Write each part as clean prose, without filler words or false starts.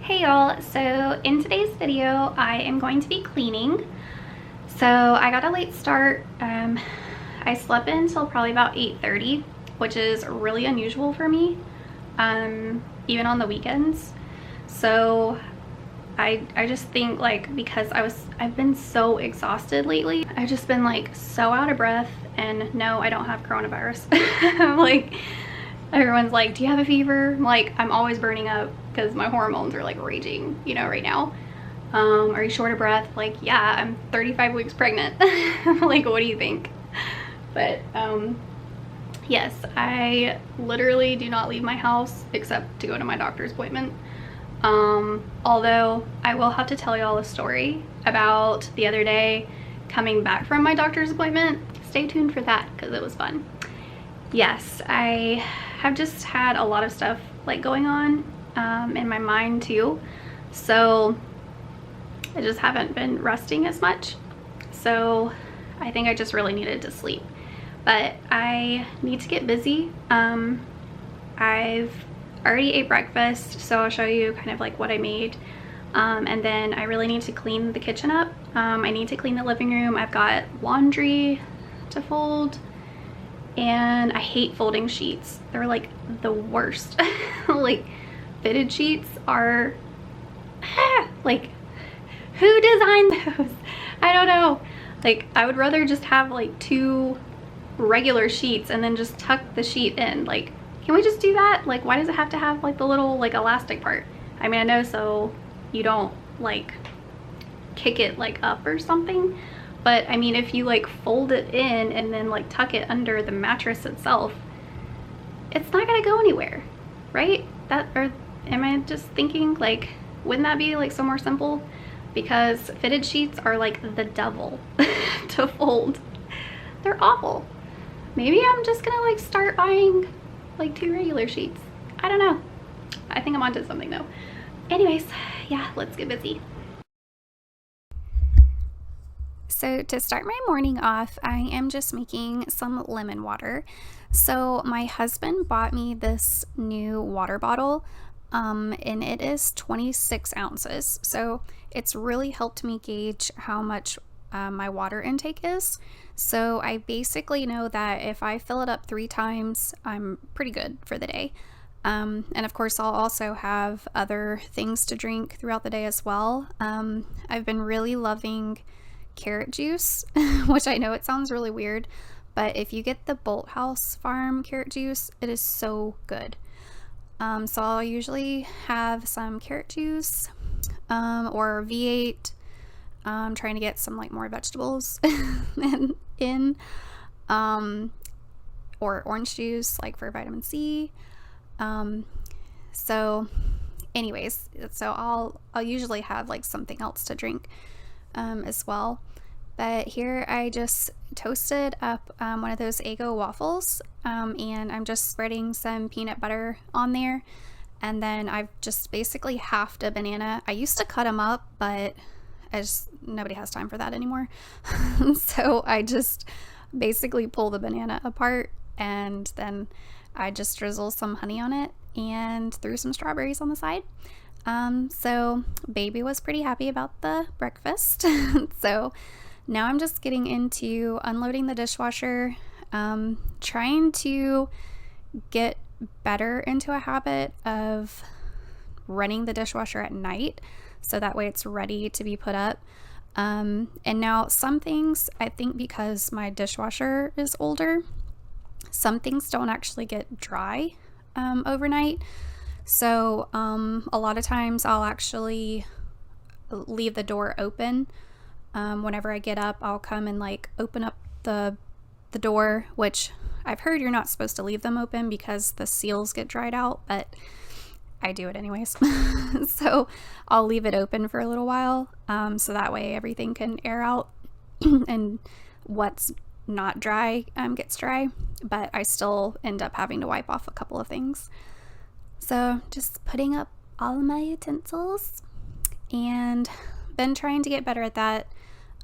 Hey y'all, so in today's video I am going to be cleaning. So I got a late start. I slept in until probably about 8:30, which is really unusual for me, even on the weekends. So I just think, like, because I've been so exhausted lately. I've just been like so out of breath, and no, I don't have coronavirus. I'm like, everyone's like, do you have a fever? I'm like, I'm always burning up because my hormones are like raging, you know, right now. Are you short of breath? Like, yeah, I'm 35 weeks pregnant. Like, what do you think? But yes, I literally do not leave my house except to go to my doctor's appointment. Although I will have to tell y'all a story about the other day coming back from my doctor's appointment. Stay tuned for that because it was fun. Yes, I have just had a lot of stuff like going on in my mind too, so I just haven't been resting as much. So I think I just really needed to sleep, but I need to get busy. I've already ate breakfast, so I'll show you kind of like what I made, and then I really need to clean the kitchen up. I need to clean the living room. I've got laundry to fold, and I hate folding sheets. They're like the worst. Like, fitted sheets are like, who designed those? I don't know. Like, I would rather just have like 2 regular sheets and then just tuck the sheet in. Like, can we just do that? Like, why does it have to have like the little like elastic part? I mean, I know so you don't like kick it like up or something, but I mean, if you like fold it in and then like tuck it under the mattress itself, it's not gonna go anywhere, right? That, or am I just thinking, like, wouldn't that be like so more simple? Because fitted sheets are like the devil to fold. They're awful. Maybe I'm just gonna like start buying like 2 regular sheets. I don't know. I think I'm onto something though. Anyways, yeah, let's get busy. So to start my morning off, I am just making some lemon water. So my husband bought me this new water bottle, and it is 26 ounces. So it's really helped me gauge how much my water intake is. So I basically know that if I fill it up 3 times, I'm pretty good for the day. And of course, I'll also have other things to drink throughout the day as well. I've been really loving carrot juice, which I know it sounds really weird, but if you get the Bolt House Farm carrot juice, it is so good. So I'll usually have some carrot juice, or V8, trying to get some like more vegetables in, or orange juice like for vitamin C. So anyways, so I'll usually have like something else to drink as well. But here I just toasted up one of those Eggo waffles, and I'm just spreading some peanut butter on there, and then I've just basically halved a banana. I used to cut them up, but nobody has time for that anymore. So I just basically pull the banana apart, and then I just drizzle some honey on it and threw some strawberries on the side. So baby was pretty happy about the breakfast. So now I'm just getting into unloading the dishwasher, trying to get better into a habit of running the dishwasher at night, so that way it's ready to be put up. And now some things, I think because my dishwasher is older, some things don't actually get dry overnight. So a lot of times I'll actually leave the door open. Whenever I get up, I'll come and like open up the door, which I've heard you're not supposed to leave them open because the seals get dried out, but I do it anyways. So I'll leave it open for a little while, so that way everything can air out and what's not dry gets dry, but I still end up having to wipe off a couple of things. So just putting up all of my utensils, and been trying to get better at that,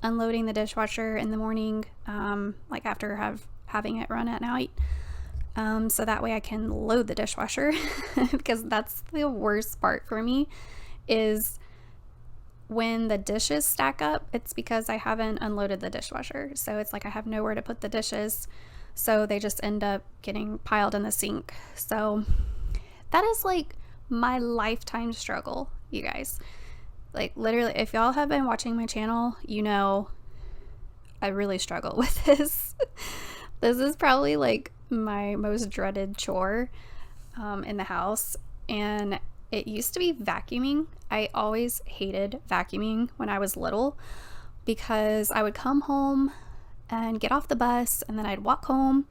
unloading the dishwasher in the morning, like after having it run at night, so that way I can load the dishwasher because that's the worst part for me is when the dishes stack up, it's because I haven't unloaded the dishwasher. So it's like I have nowhere to put the dishes. So they just end up getting piled in the sink. So that is like my lifetime struggle, you guys. Like literally, if y'all have been watching my channel, you know I really struggle with this. This is probably like my most dreaded chore in the house. And it used to be vacuuming. I always hated vacuuming when I was little because I would come home and get off the bus and then I'd walk home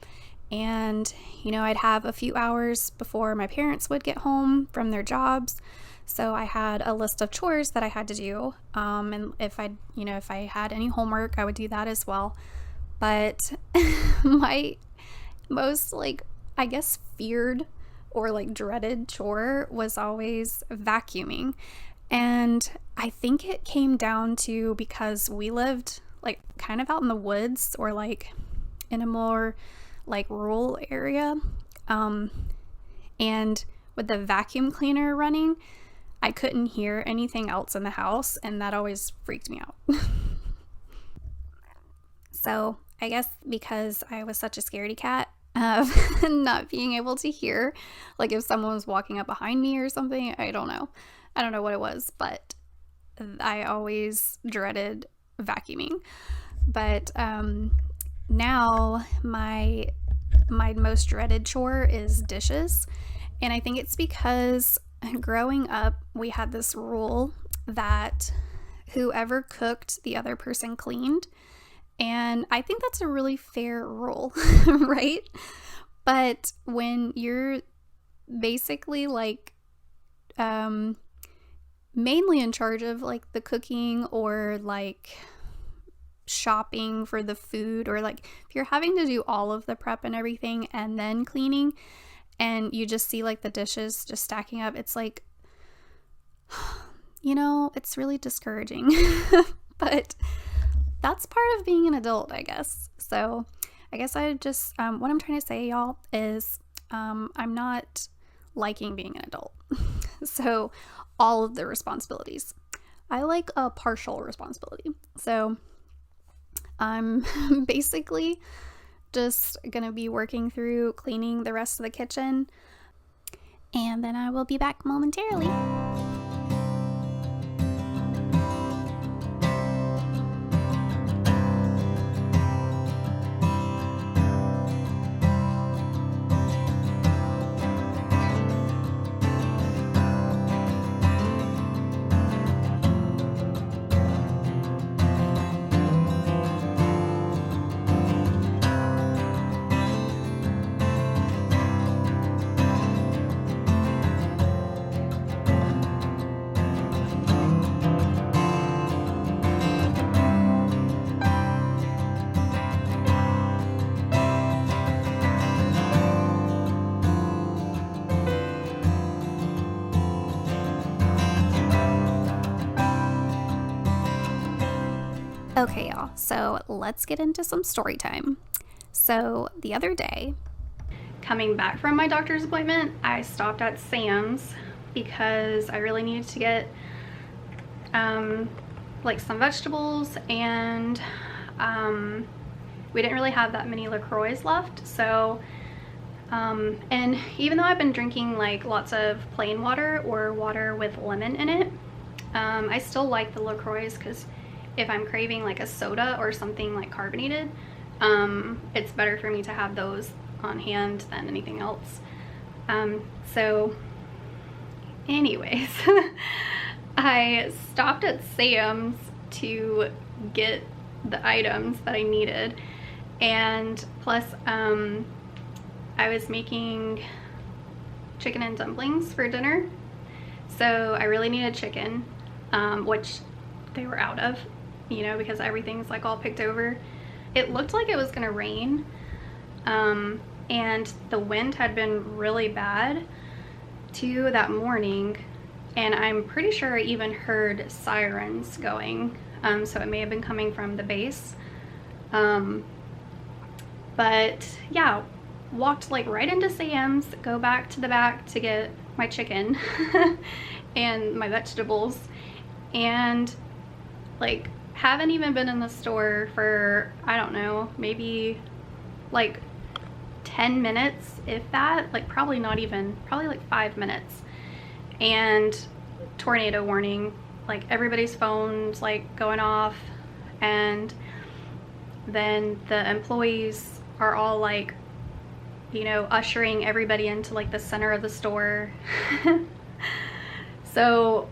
and, you know, I'd have a few hours before my parents would get home from their jobs. So I had a list of chores that I had to do. And if I had any homework, I would do that as well. But my most like, I guess, feared or like dreaded chore was always vacuuming. And I think it came down to because we lived like kind of out in the woods or like in a more like rural area. And with the vacuum cleaner running, I couldn't hear anything else in the house, and that always freaked me out. So I guess because I was such a scaredy cat of not being able to hear, like if someone was walking up behind me or something, I don't know what it was, but I always dreaded vacuuming. But now my most dreaded chore is dishes, and I think it's because growing up we had this rule that whoever cooked, the other person cleaned. And I think that's a really fair rule, right? But when you're basically like mainly in charge of like the cooking or like shopping for the food, or like if you're having to do all of the prep and everything and then cleaning, and you just see like the dishes just stacking up, it's like, you know, it's really discouraging. But that's part of being an adult, I guess. So I guess I just, what I'm trying to say, y'all, is I'm not liking being an adult. So all of the responsibilities. I like a partial responsibility. So I'm basically just gonna be working through cleaning the rest of the kitchen, and then I will be back momentarily. Okay, y'all, so let's get into some story time. So the other day, coming back from my doctor's appointment, I stopped at Sam's because I really needed to get like some vegetables, and we didn't really have that many LaCroix left. So and even though I've been drinking like lots of plain water or water with lemon in it, I still like the LaCroix because if I'm craving like a soda or something like carbonated, it's better for me to have those on hand than anything else. So anyways, I stopped at Sam's to get the items that I needed, and plus I was making chicken and dumplings for dinner, so I really needed chicken, which they were out of, you know, because everything's like all picked over. It looked like it was gonna rain, and the wind had been really bad too that morning, and I'm pretty sure I even heard sirens going, so it may have been coming from the base. But yeah, walked like right into Sam's, go back to the back to get my chicken, and my vegetables, and like haven't even been in the store for, I don't know, maybe like 10 minutes, if that, like probably not even, probably like 5 minutes, and tornado warning, like everybody's phones like going off, and then the employees are all like, you know, ushering everybody into like the center of the store. So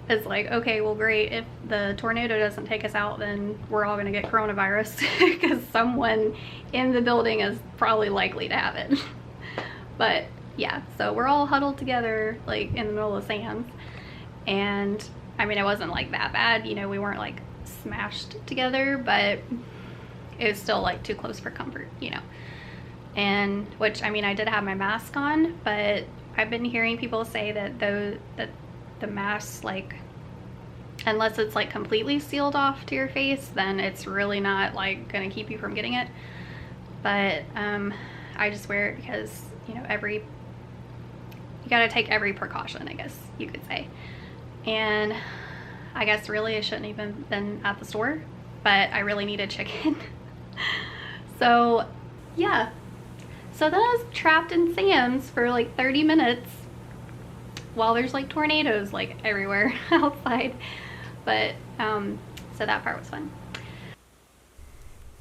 it's like, okay, well, great. If the tornado doesn't take us out, then we're all going to get coronavirus because someone in the building is probably likely to have it. But yeah, so we're all huddled together like in the middle of Sam's. And I mean, it wasn't like that bad. You know, we weren't like smashed together, but it was still like too close for comfort, you know. And which, I mean, I did have my mask on, but I've been hearing people say that the mask, like, unless it's like completely sealed off to your face, then it's really not like gonna keep you from getting it. But I just wear it because, you know, you gotta take every precaution, I guess you could say. And I guess really I shouldn't even been at the store, but I really needed chicken. So yeah, so then I was trapped in Sam's for like 30 minutes while there's like tornadoes like everywhere outside. But so that part was fun.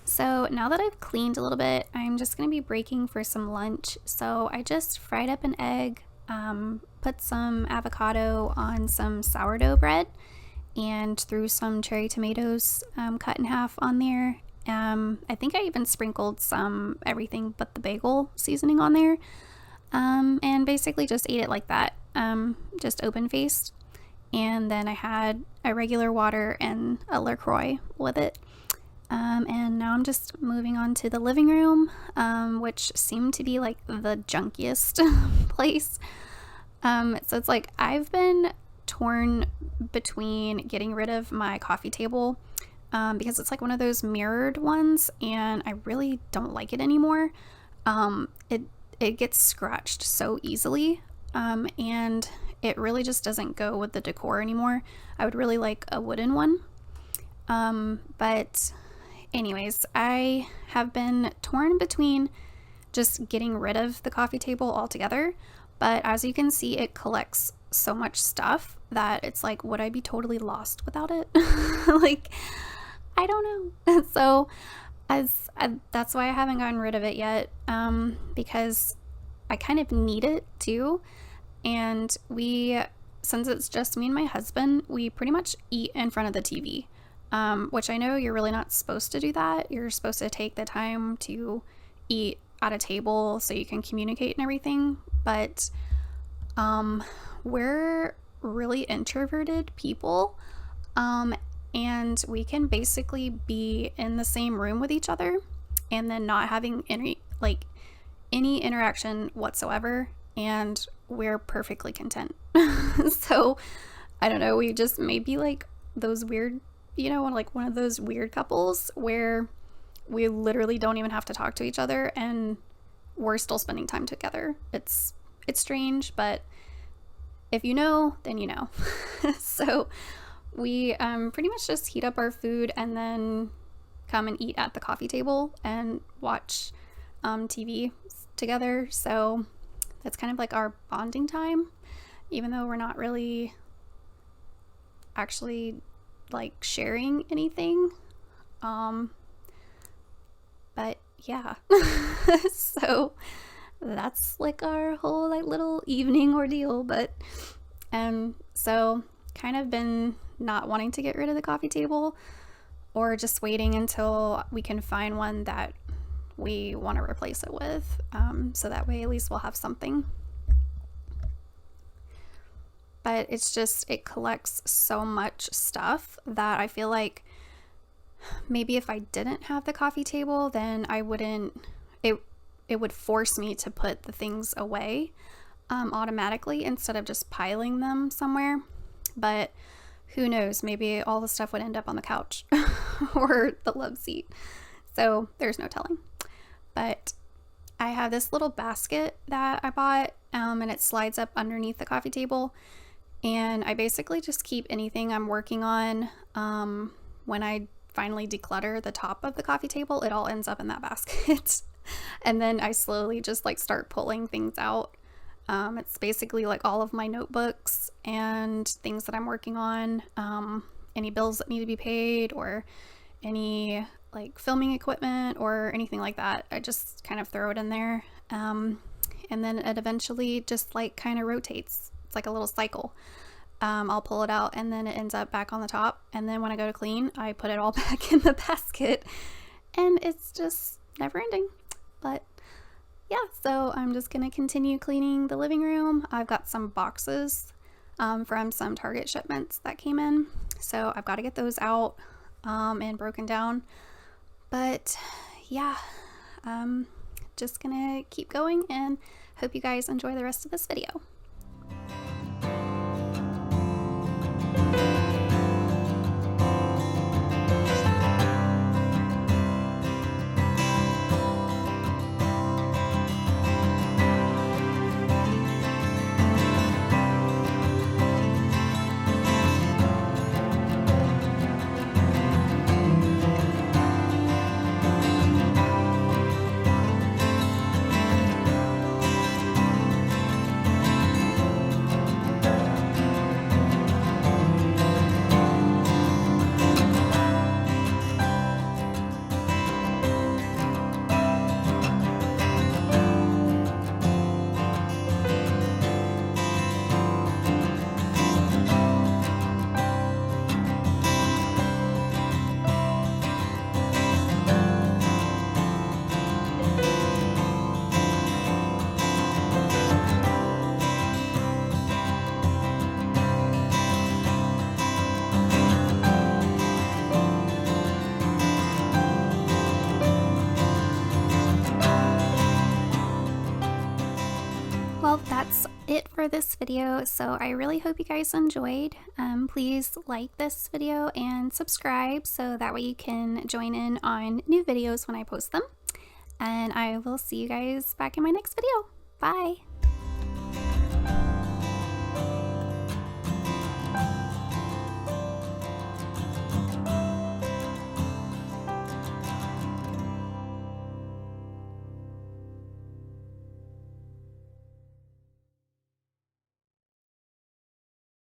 So now that I've cleaned a little bit, I'm just gonna be breaking for some lunch. So I just fried up an egg, put some avocado on some sourdough bread, and threw some cherry tomatoes cut in half on there. I think I even sprinkled some everything but the bagel seasoning on there, and basically just ate it like that, just open-faced. And then I had a regular water and a LaCroix with it. And now I'm just moving on to the living room, which seemed to be like the junkiest place. So it's like I've been torn between getting rid of my coffee table, because it's like one of those mirrored ones, and I really don't like it anymore. It gets scratched so easily, and it really just doesn't go with the decor anymore. I would really like a wooden one. But anyways, I have been torn between just getting rid of the coffee table altogether, but as you can see, it collects so much stuff that it's like, would I be totally lost without it? Like, I don't know. So that's why I haven't gotten rid of it yet, because I kind of need it too. And since it's just me and my husband, we pretty much eat in front of the TV, which I know you're really not supposed to do that. You're supposed to take the time to eat at a table so you can communicate and everything. But we're really introverted people, and we can basically be in the same room with each other and then not having any interaction whatsoever, and we're perfectly content. So I don't know, we just may be like those weird, you know, like one of those weird couples where we literally don't even have to talk to each other and we're still spending time together. It's strange, but if you know, then you know. So we pretty much just heat up our food and then come and eat at the coffee table and watch TV together. So that's kind of like our bonding time, even though we're not really actually like sharing anything. But yeah. So that's like our whole like little evening ordeal. But so kind of been not wanting to get rid of the coffee table, or just waiting until we can find one that we want to replace it with, so that way at least we'll have something. But it's just, it collects so much stuff that I feel like maybe if I didn't have the coffee table, then I wouldn't, it would force me to put the things away automatically instead of just piling them somewhere. But who knows, maybe all the stuff would end up on the couch or the love seat. So there's no telling. But I have this little basket that I bought, and it slides up underneath the coffee table. And I basically just keep anything I'm working on. When I finally declutter the top of the coffee table, it all ends up in that basket. And then I slowly just like start pulling things out. It's basically like all of my notebooks and things that I'm working on, any bills that need to be paid, or any like filming equipment or anything like that. I just kind of throw it in there. And then it eventually just like kind of rotates. It's like a little cycle. I'll pull it out and then it ends up back on the top. And then when I go to clean, I put it all back in the basket, and it's just never ending. But yeah, so I'm just gonna continue cleaning the living room. I've got some boxes from some Target shipments that came in, so I've got to get those out and broken down. But yeah, just gonna keep going and hope you guys enjoy the rest of this video. Well, that's it for this video, so I really hope you guys enjoyed. Please like this video and subscribe so that way you can join in on new videos when I post them. And I will see you guys back in my next video. Bye!